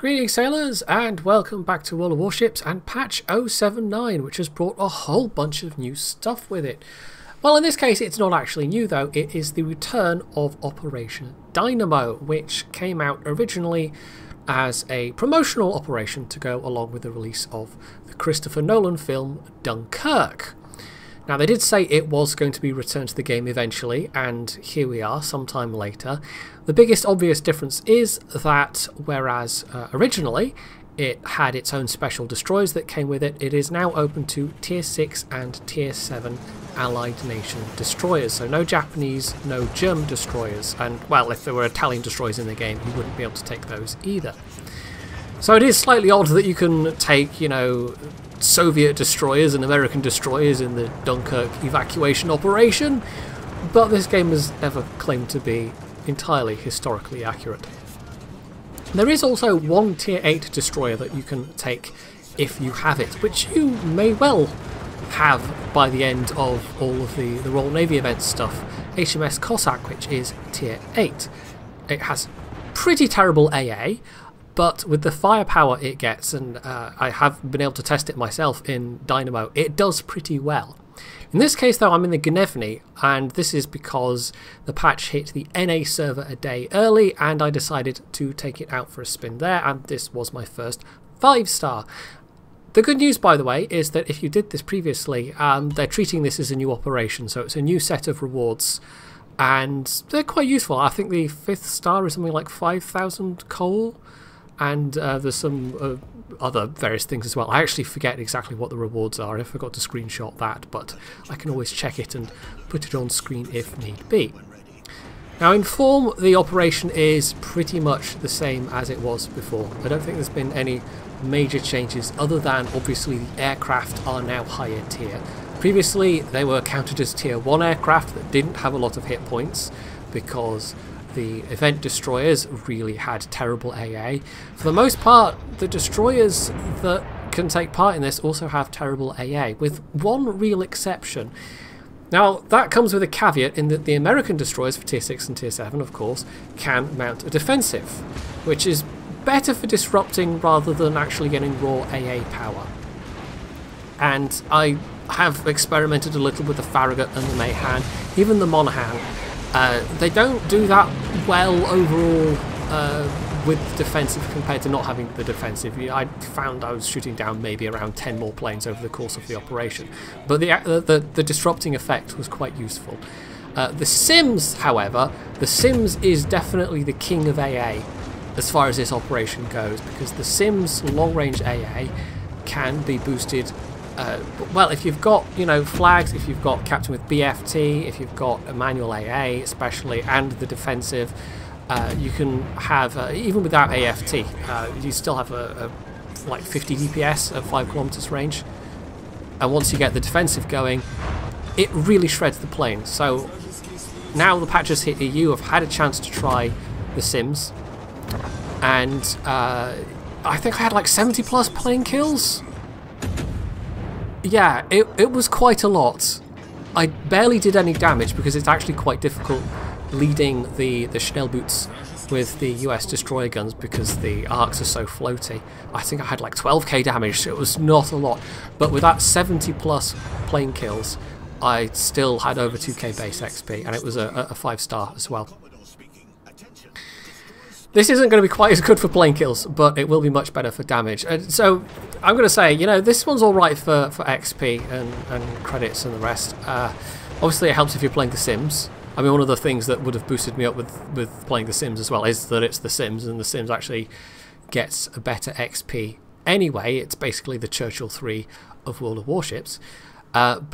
Greetings sailors and welcome back to World of Warships and patch 079, which has brought a whole bunch of new stuff with it. Well, in this case it's not actually new though, it is the return of Operation Dynamo, which came out originally as a promotional operation to go along with the release of the Christopher Nolan film Dunkirk. Now they did say it was going to be returned to the game eventually, and here we are sometime later. The biggest obvious difference is that whereas originally it had its own special destroyers that came with it, it is now open to Tier 6 and Tier 7 Allied Nation destroyers. So no Japanese, no German destroyers, and well, if there were Italian destroyers in the game you wouldn't be able to take those either. So it is slightly odd that you can take, you know, Soviet destroyers and American destroyers in the Dunkirk evacuation operation, but this game has never claimed to be entirely historically accurate. There is also one Tier 8 destroyer that you can take if you have it, which you may well have by the end of all of the Royal Navy events stuff. HMS Cossack, which is Tier 8. It has pretty terrible AA, but with the firepower it gets, and I have been able to test it myself in Dynamo, it does pretty well. In this case though, I'm in the Gnevny, and this is because the patch hit the NA server a day early and I decided to take it out for a spin there, and this was my first 5-star. The good news, by the way, is that if you did this previously, they're treating this as a new operation, so it's a new set of rewards, and they're quite useful. I think the 5th star is something like 5,000 coal, and there's some other various things as well. I actually forget exactly what the rewards are. I forgot to screenshot that, but I can always check it and put it on screen if need be. Now in form, the operation is pretty much the same as it was before. I don't think there's been any major changes other than obviously the aircraft are now higher tier. Previously they were counted as Tier 1 aircraft that didn't have a lot of hit points because the event destroyers really had terrible AA. For the most part, the destroyers that can take part in this also have terrible AA, with one real exception. Now, that comes with a caveat in that the American destroyers for Tier 6 and Tier 7, of course, can mount a defensive, which is better for disrupting rather than actually getting raw AA power. And I have experimented a little with the Farragut and the Mayhan, even the Monaghan. They don't do that well overall with defensive compared to not having the defensive. I found I was shooting down maybe around 10 more planes over the course of the operation, but the disrupting effect was quite useful. The Sims, however, the Sims is definitely the king of AA as far as this operation goes, because the Sims long-range AA can be boosted. Well, if you've got, you know, flags, if you've got Captain with BFT, if you've got a manual AA especially, and the defensive, you can have, even without AFT, you still have a like 50 DPS at 5 kilometers range, and once you get the defensive going, it really shreds the plane. So now the patch has hit EU, I've had a chance to try the Sims, and I think I had like 70 plus plane kills. Yeah, it was quite a lot. I barely did any damage because it's actually quite difficult leading the Schnellboots with the US destroyer guns because the arcs are so floaty. I think I had like 12k damage, so it was not a lot. But with that 70 plus plane kills, I still had over 2k base XP, and it was a 5-star as well. This isn't going to be quite as good for plane kills, but it will be much better for damage. And so I'm going to say, you know, this one's alright for XP and credits and the rest. Obviously it helps if you're playing The Sims. I mean, one of the things that would have boosted me up with playing The Sims as well is that it's The Sims, and The Sims actually gets a better XP anyway. It's basically the Churchill 3 of World of Warships. Yeah,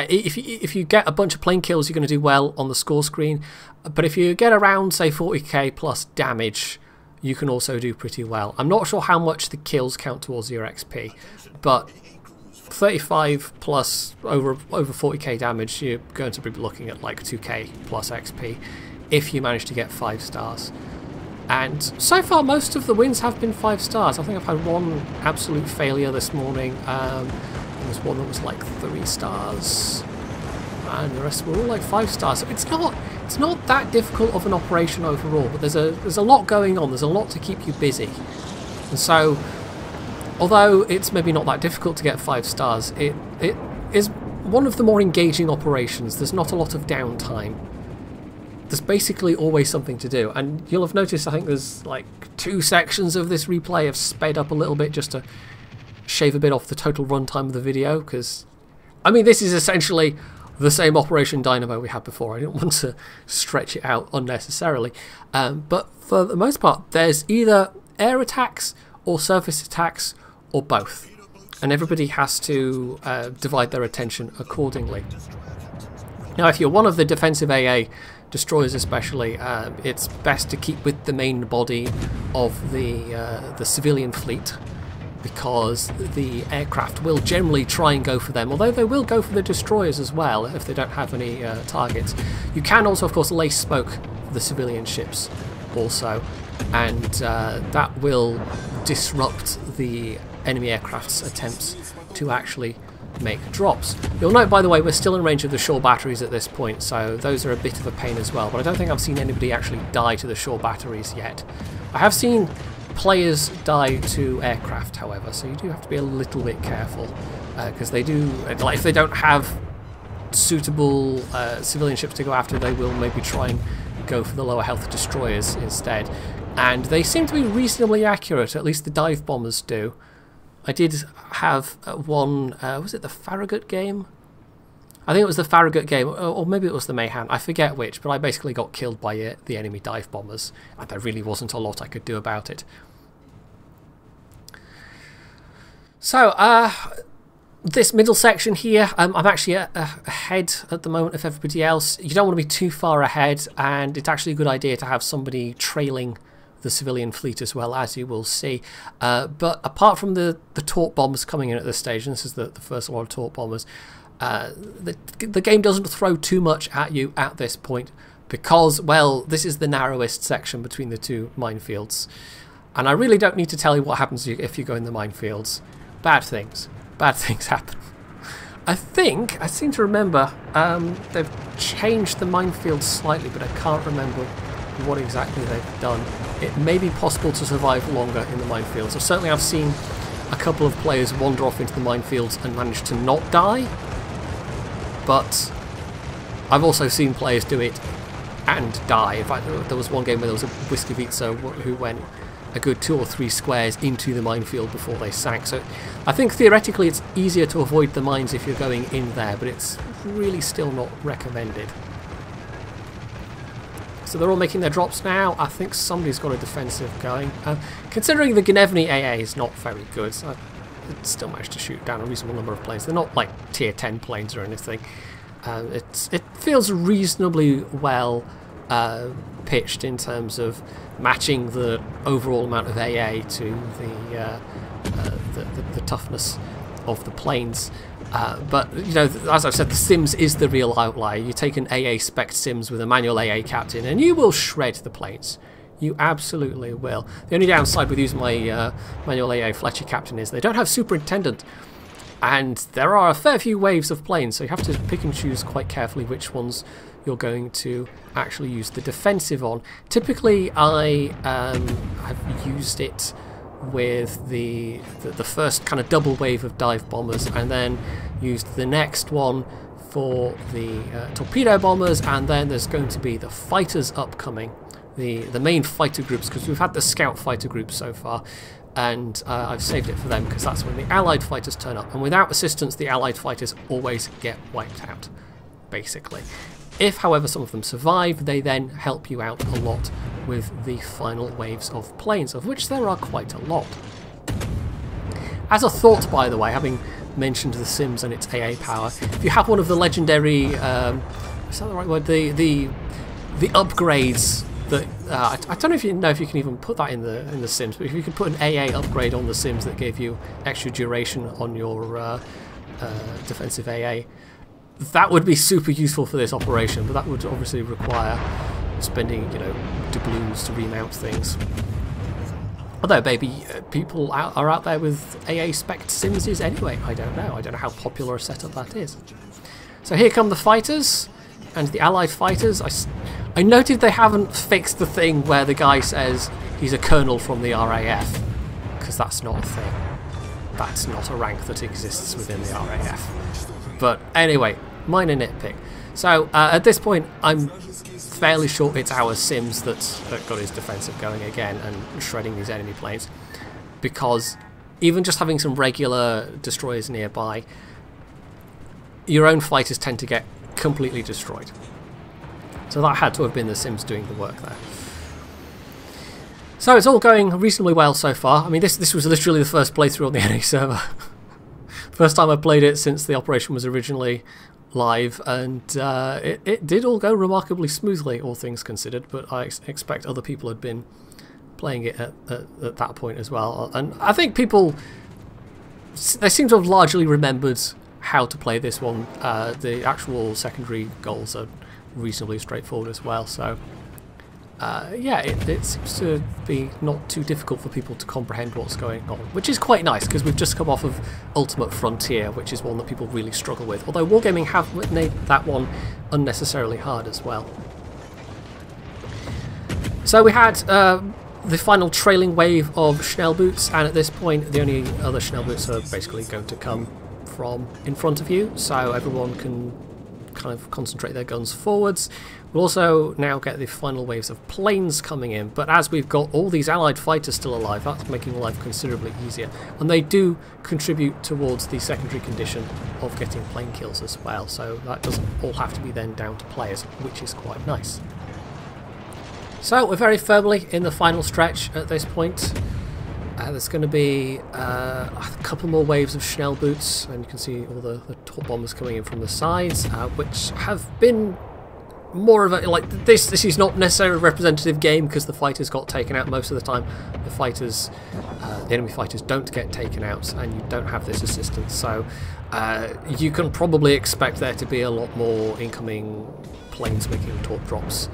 if you get a bunch of plane kills, you're going to do well on the score screen. But if you get around, say, 40k plus damage, you can also do pretty well. I'm not sure how much the kills count towards your XP, but 35 plus over 40k damage, you're going to be looking at like 2k plus XP if you manage to get 5 stars. And so far, most of the wins have been 5 stars. I think I've had one absolute failure this morning. There was one that was like 3 stars, and the rest were all like 5 stars. So it's not that difficult of an operation overall, but there's a lot going on. There's a lot to keep you busy, and so although it's maybe not that difficult to get 5 stars, it is one of the more engaging operations. There's not a lot of downtime. There's basically always something to do, and you'll have noticed I think there's like 2 sections of this replay have sped up a little bit just to shave a bit off the total runtime of the video, because I mean this is essentially the same Operation Dynamo we had before. I didn't want to stretch it out unnecessarily, but for the most part there's either air attacks or surface attacks or both, and everybody has to divide their attention accordingly. Now if you're one of the defensive AA destroyers especially, it's best to keep with the main body of the civilian fleet, because the aircraft will generally try and go for them, although they will go for the destroyers as well if they don't have any targets. You can also of course lay smoke for the civilian ships also, and that will disrupt the enemy aircraft's attempts to actually make drops. You'll note, by the way, we're still in range of the shore batteries at this point, so those are a bit of a pain as well, but I don't think I've seen anybody actually die to the shore batteries yet. I have seen players die to aircraft, however, so you do have to be a little bit careful, because they do, like, if they don't have suitable civilian ships to go after, they will maybe try and go for the lower health destroyers instead, and they seem to be reasonably accurate, at least the dive bombers do. I did have one, was it the Farragut game? I think it was the Farragut game, or maybe it was the Mayhem, I forget which, but I basically got killed by the enemy dive bombers, and there really wasn't a lot I could do about it. So, this middle section here, I'm actually ahead at the moment of everybody else. You don't want to be too far ahead, and it's actually a good idea to have somebody trailing the civilian fleet as well, as you will see. But apart from the torp bombers coming in at this stage, and this is the first lot of torp bombers, the game doesn't throw too much at you at this point, because, well, this is the narrowest section between the 2 minefields. And I really don't need to tell you what happens if you go in the minefields. Bad things happen. I seem to remember they've changed the minefield slightly, but I can't remember what exactly they've done. It may be possible to survive longer in the minefields. So certainly I've seen a couple of players wander off into the minefields and manage to not die, but I've also seen players do it and die. In fact, there was one game where there was a Whiskavitsa who went a good 2 or 3 squares into the minefield before they sank. So I think theoretically it's easier to avoid the mines if you're going in there, but it's really still not recommended. So they're all making their drops now. I think somebody's got a defensive going. Considering the Gnevny AA is not very good, so it still managed to shoot down a reasonable number of planes. They're not like tier 10 planes or anything. It feels reasonably well pitched in terms of matching the overall amount of AA to the toughness of the planes. But, you know, as I've said, the Sims is the real outlier. You take an AA spec Sims with a manual AA captain and you will shred the planes. You absolutely will. The only downside with using my manual AA Fletcher captain is they don't have superintendent, and there are a fair few waves of planes, so you have to pick and choose quite carefully which ones you're going to actually use the defensive on. Typically I have used it with the first kind of double wave of dive bombers, and then used the next one for the torpedo bombers, and then there's going to be the fighters upcoming, the main fighter groups, because we've had the scout fighter groups so far, and I've saved it for them because that's when the allied fighters turn up, and without assistance the allied fighters always get wiped out, basically. If, however, some of them survive, they then help you out a lot with the final waves of planes, of which there are quite a lot. As a thought, by the way, having mentioned the Sims and its AA power, if you have one of the legendary, is that the right word? The upgrades that I don't know if you can even put that in the Sims, but if you could put an AA upgrade on the Sims that gave you extra duration on your defensive AA, that would be super useful for this operation, but that would obviously require spending, you know, doubloons to remount things. Although maybe people are out there with AA spec Simses anyway, I don't know. I don't know how popular a setup that is. So here come the fighters and the allied fighters. I noted they haven't fixed the thing where the guy says he's a colonel from the RAF, because that's not a thing. That's not a rank that exists within the RAF. But anyway, minor nitpick. So at this point, I'm fairly sure it's our Sims that got his defensive going again and shredding these enemy planes, because even just having some regular destroyers nearby, your own fighters tend to get completely destroyed. So that had to have been the Sims doing the work there. So it's all going reasonably well so far. I mean, this was literally the first playthrough on the NA server. First time I played it since the operation was originally live, and it did all go remarkably smoothly, all things considered, but I expect other people had been playing it at that point as well. And I think people, they seem to have largely remembered how to play this one. The actual secondary goals are reasonably straightforward as well, so yeah, it seems to be not too difficult for people to comprehend what's going on, which is quite nice, because we've just come off of Ultimate Frontier, which is one that people really struggle with, although Wargaming have made that one unnecessarily hard as well. So we had the final trailing wave of Schnellboots, and at this point the only other Schnellboots are basically going to come from in front of you, so everyone can kind of concentrate their guns forwards. We'll also now get the final waves of planes coming in, but as we've got all these allied fighters still alive, that's making life considerably easier, and they do contribute towards the secondary condition of getting plane kills as well, so that doesn't all have to be then down to players, which is quite nice. So we're very firmly in the final stretch at this point. There's going to be a couple more waves of Schnellboots, and you can see all the top bombers coming in from the sides, which have been more of a, like, this is not necessarily a representative game, because the fighters got taken out most of the time. The enemy fighters don't get taken out, and you don't have this assistance, so you can probably expect there to be a lot more incoming planes making torp drops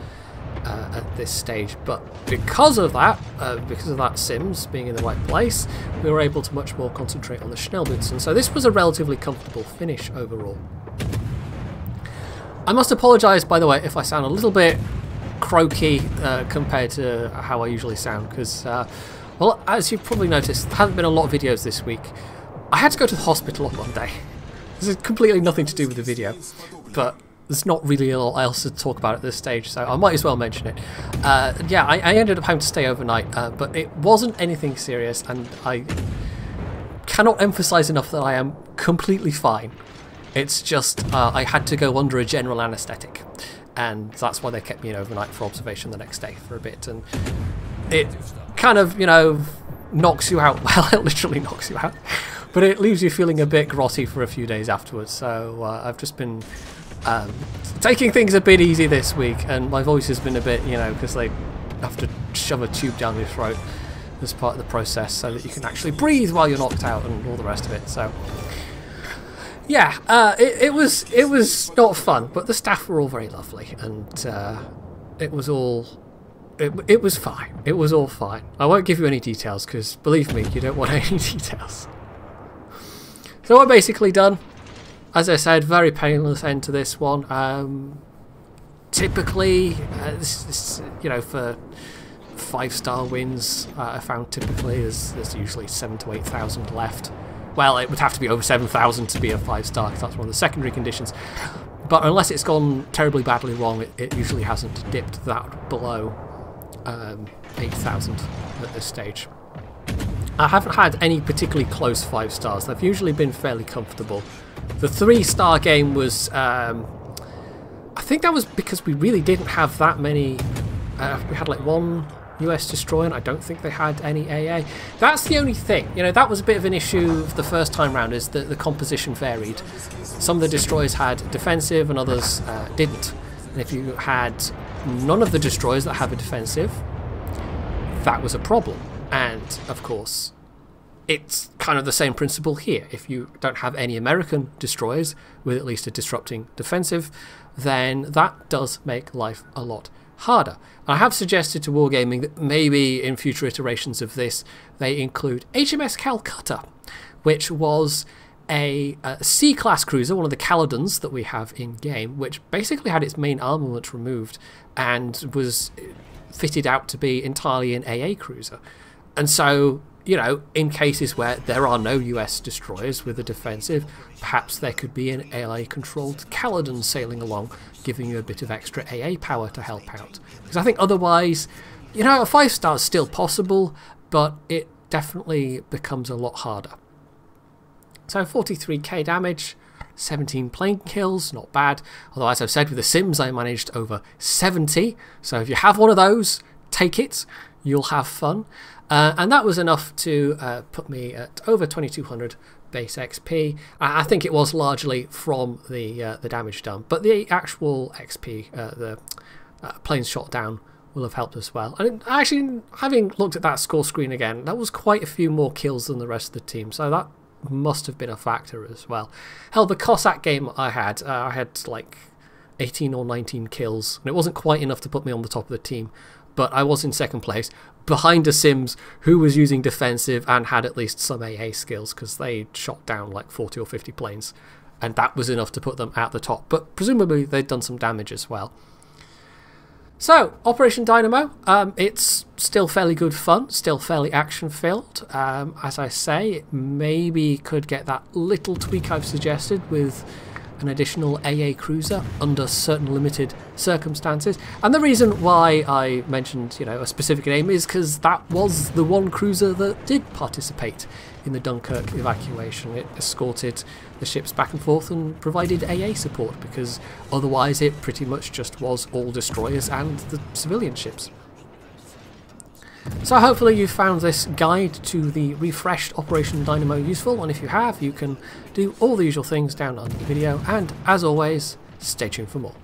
at this stage, but because of that Sims being in the right place, we were able to much more concentrate on the Schnellboots, and so this was a relatively comfortable finish overall. I must apologise, by the way, if I sound a little bit croaky compared to how I usually sound, because well, as you've probably noticed, there haven't been a lot of videos this week. I had to go to the hospital on Monday. This is completely nothing to do with the video, but there's not really a lot else to talk about at this stage, so I might as well mention it. Yeah, I ended up having to stay overnight, but it wasn't anything serious, and I cannot emphasise enough that I am completely fine. It's just I had to go under a general anaesthetic, and that's why they kept me in overnight for observation the next day for a bit, and it kind of, you know, knocks you out. Well, it literally knocks you out, but it leaves you feeling a bit grotty for a few days afterwards, so I've just been taking things a bit easy this week, and my voice has been a bit, you know, because they have to shove a tube down your throat as part of the process so that you can actually breathe while you're knocked out and all the rest of it. So yeah, it was not fun, but the staff were all very lovely, and it was fine. It was all fine. I won't give you any details, because believe me, you don't want any details. So we're basically done. As I said, very painless end to this one. Typically, this, you know, for 5-star wins, I found typically there's usually 7,000 to 8,000 left. Well, it would have to be over 7,000 to be a 5-star, because that's one of the secondary conditions. But unless it's gone terribly badly wrong, it usually hasn't dipped that below 8,000 at this stage. I haven't had any particularly close 5-stars. They've usually been fairly comfortable. The 3-star game was, I think that was because we really didn't have that many. We had like one US destroyer, and I don't think they had any AA. That's the only thing. You know, that was a bit of an issue the first time round, is that the composition varied. Some of the destroyers had defensive and others didn't. And if you had none of the destroyers that have a defensive, that was a problem. And of course, it's kind of the same principle here. If you don't have any American destroyers with at least a disrupting defensive, then that does make life a lot harder. I have suggested to Wargaming that maybe in future iterations of this they include HMS Calcutta, which was a C-class cruiser, one of the Caledons that we have in-game, which basically had its main armament removed and was fitted out to be entirely an AA cruiser. And so, you know, in cases where there are no US destroyers with a defensive, perhaps there could be an AA-controlled Caledon sailing along, giving you a bit of extra AA power to help out. Because I think otherwise, you know, a 5-star is still possible, but it definitely becomes a lot harder. So 43k damage, 17 plane kills, not bad. Although, as I've said, with the Sims I managed over 70, so if you have one of those, take it, you'll have fun. And that was enough to put me at over 2200 base XP. I think it was largely from the damage done, but the actual XP, the planes shot down, will have helped as well. And actually, having looked at that score screen again, that was quite a few more kills than the rest of the team, so that must have been a factor as well. Hell, the Cossack game I had like 18 or 19 kills, and it wasn't quite enough to put me on the top of the team, but I was in second place, behind a Sims who was using defensive and had at least some AA skills, because they shot down like 40 or 50 planes, and that was enough to put them at the top, but presumably they'd done some damage as well. So, Operation Dynamo, it's still fairly good fun, still fairly action-filled. As I say, it maybe could get that little tweak I've suggested with an additional AA cruiser under certain limited circumstances. And the reason why I mentioned, you know, a specific name is because that was the one cruiser that did participate in the Dunkirk evacuation. It escorted the ships back and forth and provided AA support, because otherwise it pretty much just was all destroyers and the civilian ships. So hopefully you found this guide to the refreshed Operation Dynamo useful, and if you have, you can do all the usual things down under the video, and as always, stay tuned for more.